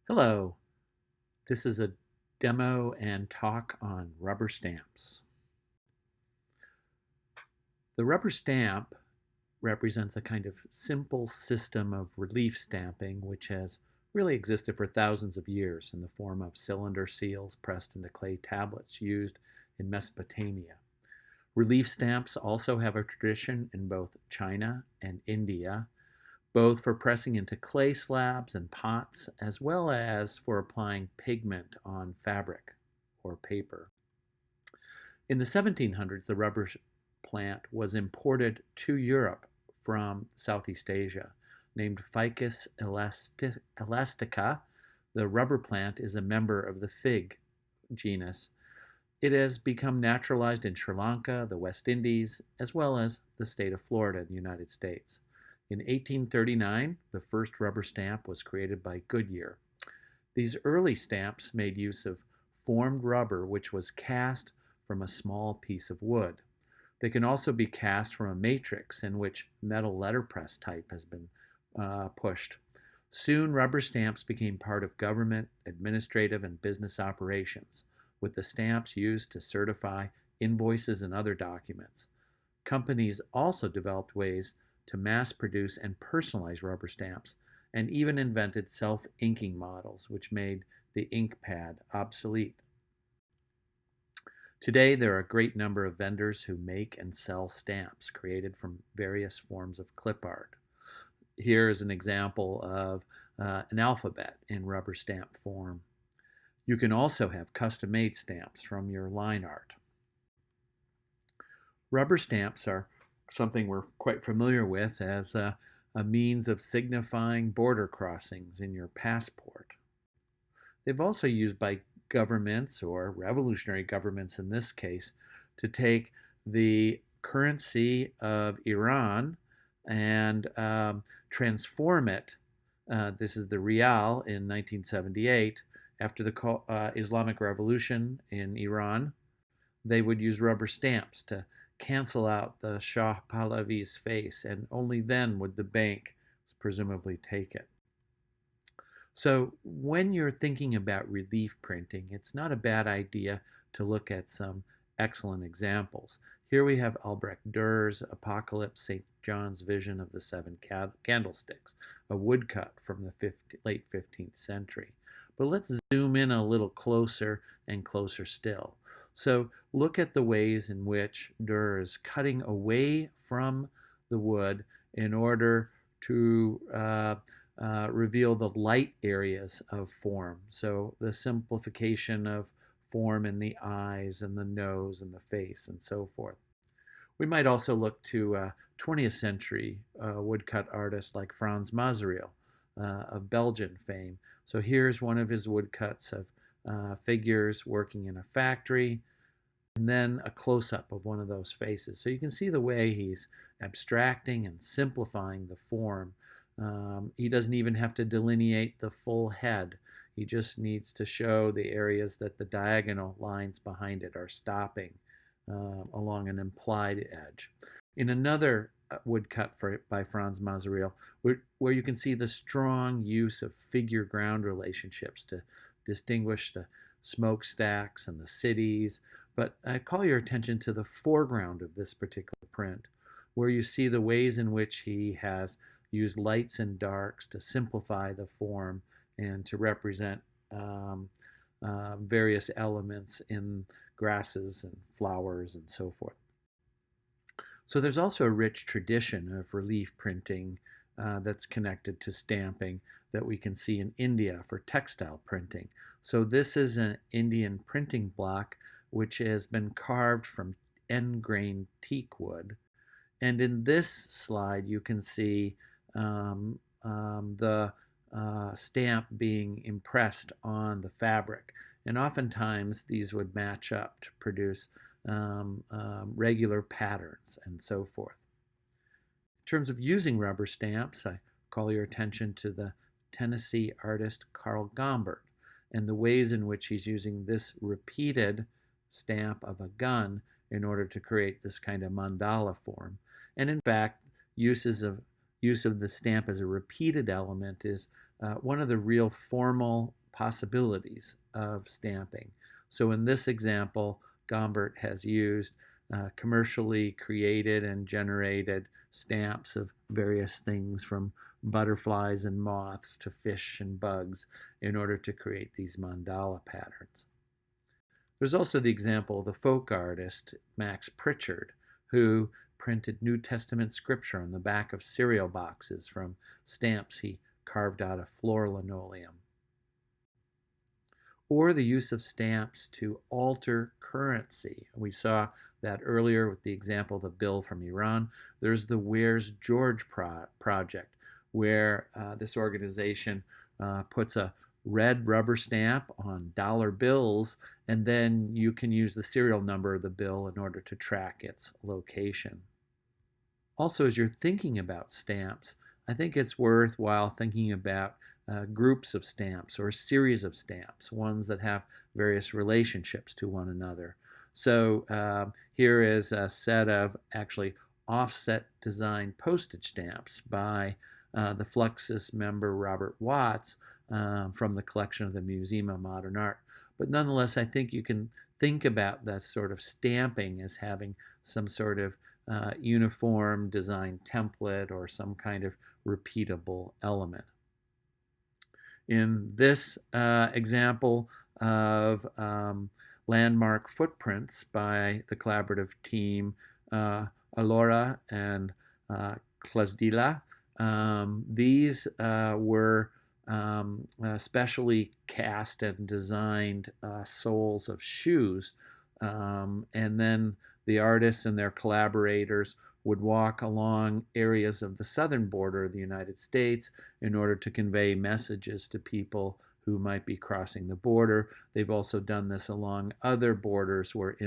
Hello, this is a demo and talk on rubber stamps. The rubber stamp represents a kind of simple system of relief stamping which has really existed for thousands of years in the form of cylinder seals pressed into clay tablets used in Mesopotamia. Relief stamps also have a tradition in both China and India, both for pressing into clay slabs and pots, as well as for applying pigment on fabric or paper. In the 1700s, the rubber plant was imported to Europe from Southeast Asia. Named Ficus elastica, the rubber plant is a member of the fig genus. It has become naturalized in Sri Lanka, the West Indies, as well as the state of Florida in the United States. In 1839, the first rubber stamp was created by Goodyear. These early stamps made use of formed rubber which was cast from a small piece of wood. They can also be cast from a matrix in which metal letterpress type has been pushed. Soon, rubber stamps became part of government, administrative, and business operations, with the stamps used to certify invoices and other documents. Companies also developed ways to mass produce and personalize rubber stamps, and even invented self-inking models, which made the ink pad obsolete. Today, there are a great number of vendors who make and sell stamps created from various forms of clip art. Here is an example of an alphabet in rubber stamp form. You can also have custom-made stamps from your line art. Rubber stamps are something we're quite familiar with as a means of signifying border crossings in your passport. They've also used by governments, or revolutionary governments in this case, to take the currency of Iran and transform it. This is the rial in 1978. After the Islamic Revolution in Iran, they would use rubber stamps to cancel out the Shah Pahlavi's face, and only then would the bank presumably take it. So when you're thinking about relief printing, it's not a bad idea to look at some excellent examples. Here we have Albrecht Dürer's Apocalypse, St. John's Vision of the Seven Candlesticks, a woodcut from the late 15th century. But let's zoom in a little closer and closer still. So look at the ways in which Dürer is cutting away from the wood in order to reveal the light areas of form. So the simplification of form in the eyes and the nose and the face and so forth. We might also look to 20th century woodcut artists like Frans Mazereel of Belgian fame. So here's one of his woodcuts of figures working in a factory, and then a close-up of one of those faces. So you can see the way he's abstracting and simplifying the form. He doesn't even have to delineate the full head. He just needs to show the areas that the diagonal lines behind it are stopping along an implied edge. In another woodcut by Frans Mazereel, where you can see the strong use of figure-ground relationships to distinguish the smokestacks and the cities. But I call your attention to the foreground of this particular print, where you see the ways in which he has used lights and darks to simplify the form and to represent various elements in grasses and flowers and so forth. So there's also a rich tradition of relief printing that's connected to stamping that we can see in India for textile printing. So this is an Indian printing block which has been carved from end-grain teak wood. And in this slide you can see the stamp being impressed on the fabric. And oftentimes these would match up to produce regular patterns and so forth. In terms of using rubber stamps, I call your attention to the Tennessee artist Carl Gombert and the ways in which he's using this repeated stamp of a gun in order to create this kind of mandala form. And in fact, use of the stamp as a repeated element is one of the real formal possibilities of stamping. So in this example, Gombert has used commercially created and generated stamps of various things from butterflies and moths to fish and bugs in order to create these mandala patterns. There's also the example of the folk artist Max Pritchard, who printed New Testament scripture on the back of cereal boxes from stamps he carved out of floor linoleum. Or the use of stamps to alter currency. We saw that earlier with the example of the bill from Iran. There's the Where's George project, where this organization puts a red rubber stamp on dollar bills, and then you can use the serial number of the bill in order to track its location. Also, as you're thinking about stamps, I think it's worthwhile thinking about groups of stamps or a series of stamps, ones that have various relationships to one another. So here is a set of actually offset design postage stamps by the Fluxus member Robert Watts from the collection of the Museum of Modern Art. But nonetheless, I think you can think about that sort of stamping as having some sort of uniform design template or some kind of repeatable element. In this example of landmark footprints by the collaborative team Alora and Klasdila, these were specially cast and designed soles of shoes, and then the artists and their collaborators would walk along areas of the southern border of the United States in order to convey messages to people who might be crossing the border. They've also done this along other borders where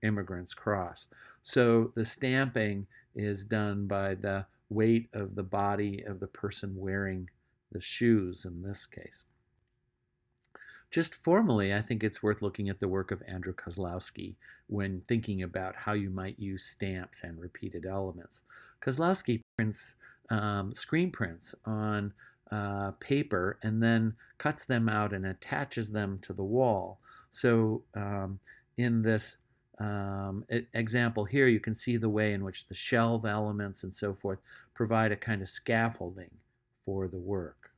immigrants cross. So the stamping is done by the weight of the body of the person wearing the shoes in this case. Just formally, I think it's worth looking at the work of Andrew Kozlowski when thinking about how you might use stamps and repeated elements. Kozlowski prints screen prints on paper and then cuts them out and attaches them to the wall. So in this example here, you can see the way in which the shelf elements and so forth provide a kind of scaffolding for the work.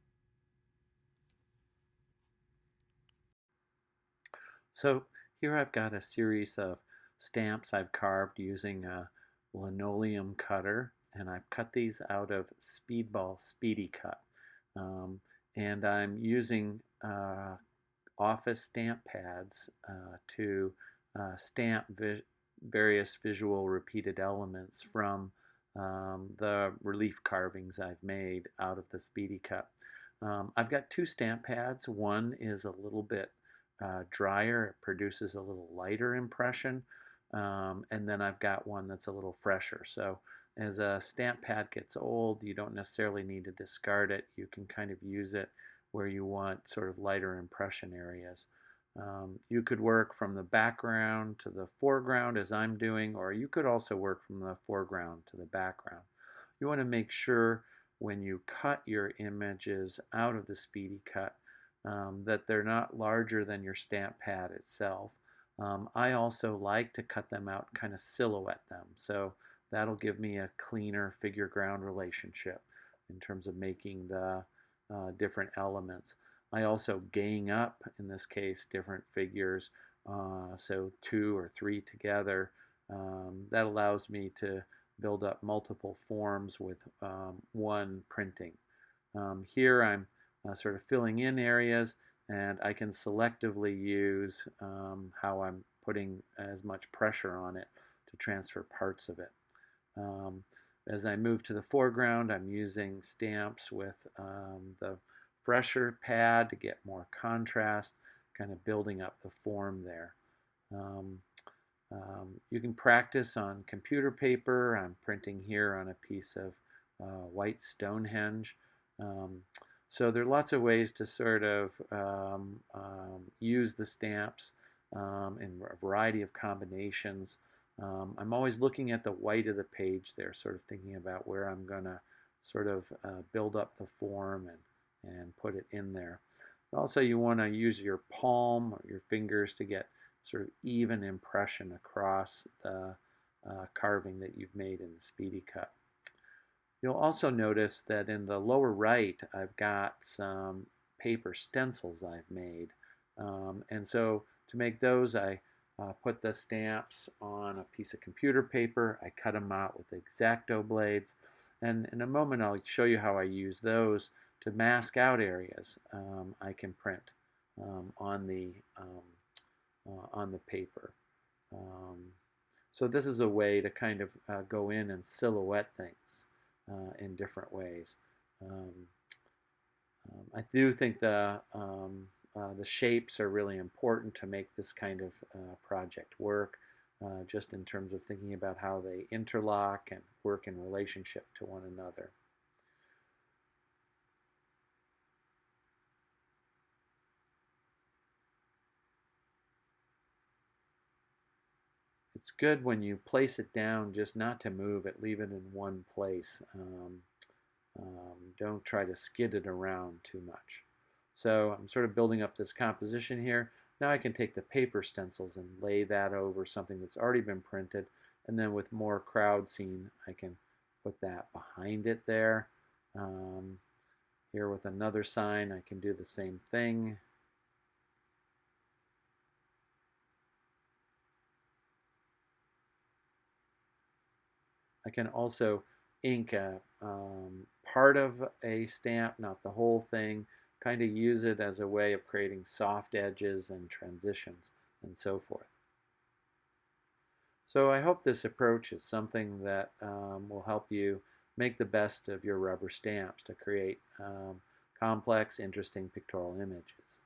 So here I've got a series of stamps I've carved using a linoleum cutter, and I've cut these out of Speedball Speedy Cut. And I'm using office stamp pads to stamp various visual repeated elements from the relief carvings I've made out of the Speedy Cut. I've got two stamp pads. One is a little bit drier, it produces a little lighter impression, and then I've got one that's a little fresher. So as a stamp pad gets old, you don't necessarily need to discard it. You can kind of use it where you want sort of lighter impression areas. You could work from the background to the foreground as I'm doing, or you could also work from the foreground to the background. You want to make sure when you cut your images out of the Speedy Cut that they're not larger than your stamp pad itself. I also like to cut them out and kind of silhouette them, so that'll give me a cleaner figure-ground relationship in terms of making the different elements. I also gang up, in this case, different figures, so 2 or 3 together. That allows me to build up multiple forms with one printing. Here I'm sort of filling in areas, and I can selectively use how I'm putting as much pressure on it to transfer parts of it. As I move to the foreground, I'm using stamps with the fresher pad to get more contrast, kind of building up the form there. You can practice on computer paper. I'm printing here on a piece of white Stonehenge. So there are lots of ways to sort of use the stamps in a variety of combinations. I'm always looking at the white of the page there, sort of thinking about where I'm going to sort of build up the form and put it in there. Also, you want to use your palm or your fingers to get sort of even impression across the carving that you've made in the Speedy Cut. You'll also notice that in the lower right, I've got some paper stencils I've made. And so to make those, I put the stamps on a piece of computer paper. I cut them out with X-Acto blades. And in a moment, I'll show you how I use those to mask out areas I can print on the paper. Um, so this is a way to kind of go in and silhouette things in different ways. Um, I do think the shapes are really important to make this kind of project work, just in terms of thinking about how they interlock and work in relationship to one another. It's good when you place it down just not to move it, leave it in one place. Don't try to skid it around too much. So I'm sort of building up this composition here. Now I can take the paper stencils and lay that over something that's already been printed, and then with more crowd scene, I can put that behind it there. Here with another sign, I can do the same thing. I can also ink part of a stamp, not the whole thing, kind of use it as a way of creating soft edges and transitions and so forth. So I hope this approach is something that will help you make the best of your rubber stamps to create complex, interesting pictorial images.